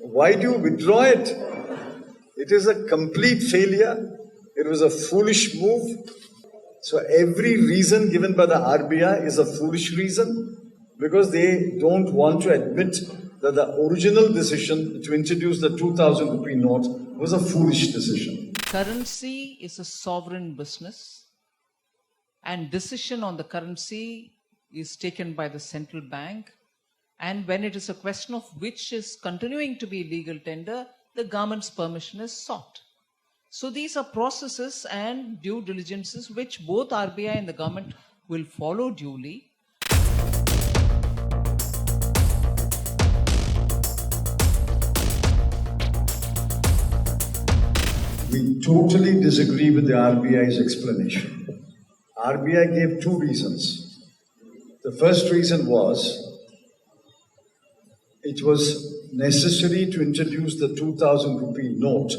Why do you withdraw it? It is a complete failure. It was a foolish move. So every reason given by the RBI is a foolish reason because they don't want to admit that the original decision to introduce the 2000 rupee note was a foolish decision. Currency is a sovereign business, and decision on the currency is taken by the central bank. And when it is a question of which is continuing to be legal tender, the government's permission is sought. So these are processes and due diligences which both RBI and the government will follow duly. We totally disagree with the RBI's explanation. RBI gave two reasons. The first reason was it was necessary to introduce the 2000 rupee note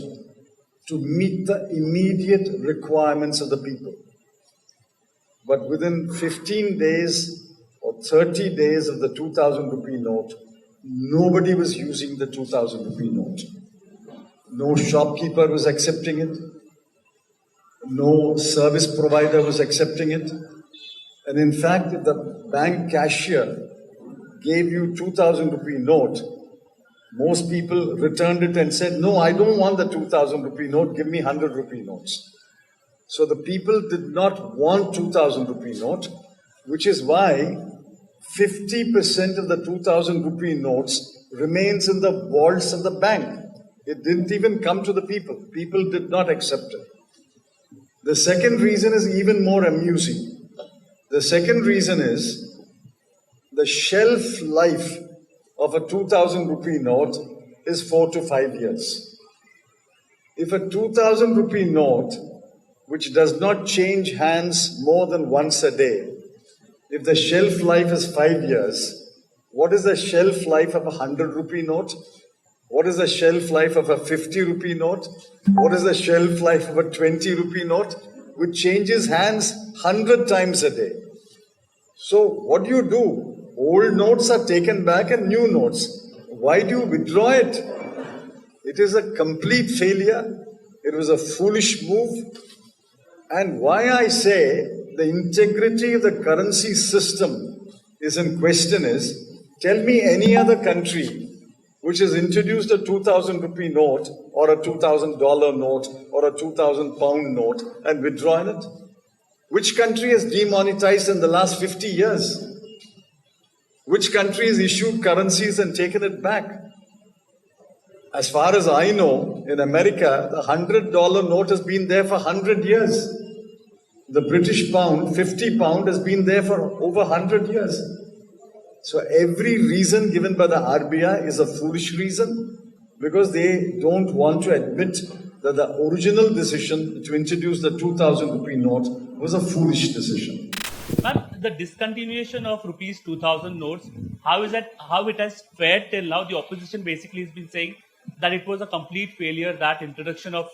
to meet the immediate requirements of the people. But within 15 days or 30 days of the 2000 rupee note, nobody was using the 2000 rupee note. No shopkeeper was accepting it. No service provider was accepting it. And in fact, if the bank cashier gave you 2000 rupee note, most people returned it and said, no, I don't want the 2000 rupee note, give me 100 rupee notes. So the people did not want 2000 rupee note, which is why 50% of the 2000 rupee notes remains in the vaults of the bank. It didn't even come to the people. People did not accept it. The second reason is even more amusing. The second reason is the shelf life of a 2000 rupee note is 4 to 5 years. If a 2000 rupee note, which does not change hands more than once a day, if the shelf life is 5 years, what is the shelf life of a 100 rupee note? What is the shelf life of a 50 rupee note? What is the shelf life of a 20 rupee note, which changes hands 100 times a day? So what do? Old notes are taken back and new notes. Why do you withdraw it? It is a complete failure. It was a foolish move. And why I say the integrity of the currency system is in question is, tell me any other country which has introduced a 2000 rupee note or a $2,000 note or a 2000 pound note and withdrawn it. Which country has demonetized in the last 50 years? Which country has issued currencies and taken it back? As far as I know, in America, the $100 note has been there for 100 years. The British pound, 50 pound, has been there for over 100 years. So every reason given by the RBI is a foolish reason because they don't want to admit that the original decision to introduce the 2000 rupee note was a foolish decision. Ma'am, the discontinuation of rupees 2000 notes, how it has fared till now? The opposition basically has been saying that it was a complete failure, that introduction of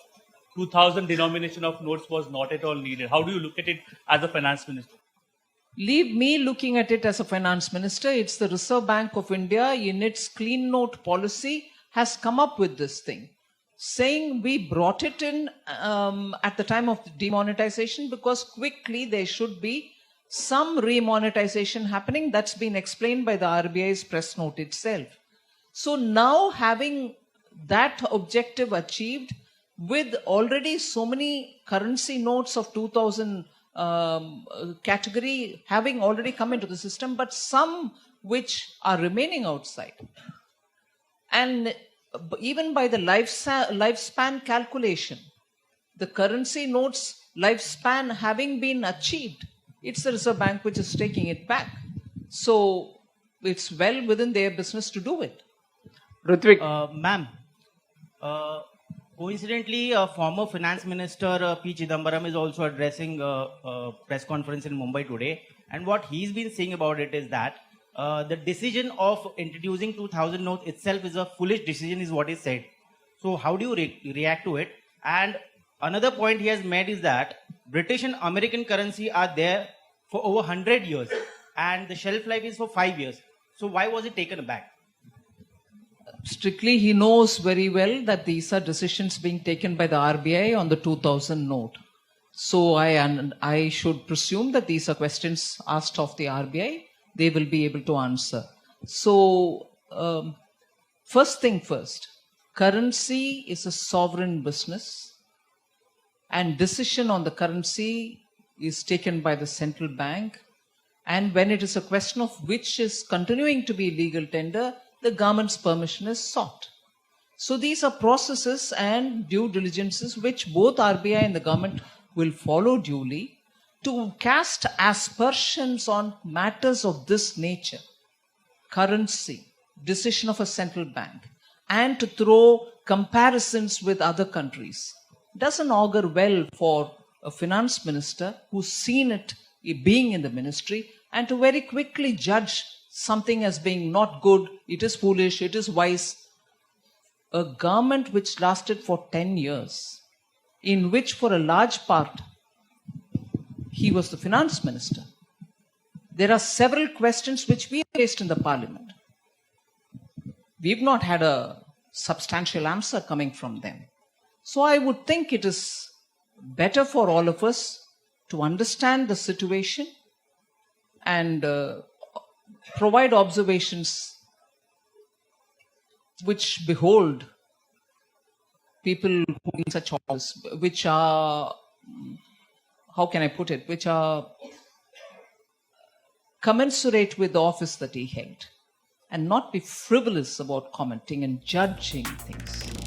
2000 denomination of notes was not at all needed. How do you look at it as a finance minister? Leave me looking at it as a finance minister. It's the Reserve Bank of India in its clean note policy has come up with this thing, saying we brought it in at the time of demonetization because quickly there should be some remonetization happening. That's been explained by the RBI's press note itself. So now having that objective achieved with already so many currency notes of 2000 category having already come into the system, but some which are remaining outside. And even by the lifespan calculation, the currency notes lifespan having been achieved, it's the Reserve Bank which is taking it back. So it's well within their business to do it. Ritvik. Ma'am, coincidentally, former finance minister P Chidambaram is also addressing a press conference in Mumbai today. And what he's been saying about it is that the decision of introducing 2000 notes itself is a foolish decision, is what he said. So how do you react to it? And another point he has made is that British and American currency are there for over 100 years and the shelf life is for 5 years. So why was it taken back? strictly, he knows very well that these are decisions being taken by the RBI on the 2000 note. So I should presume that these are questions asked of the RBI. They will be able to answer. So, first thing first, currency is a sovereign business, and decision on the currency is taken by the central bank. And when it is a question of which is continuing to be legal tender, the government's permission is sought. So these are processes and due diligences which both RBI and the government will follow duly to cast aspersions on matters of this nature, currency, decision of a central bank, and to throw comparisons with other countries. Doesn't augur well for a finance minister who's seen it being in the ministry, and to very quickly judge something as being not good, it is foolish, it is wise. A government which lasted for 10 years, in which for a large part he was the finance minister. There are several questions which we raised in the parliament. We've not had a substantial answer coming from them. So I would think it is better for all of us to understand the situation and provide observations which behold people who in such office, which are, how can I put it, which are commensurate with the office that he held, and not be frivolous about commenting and judging things.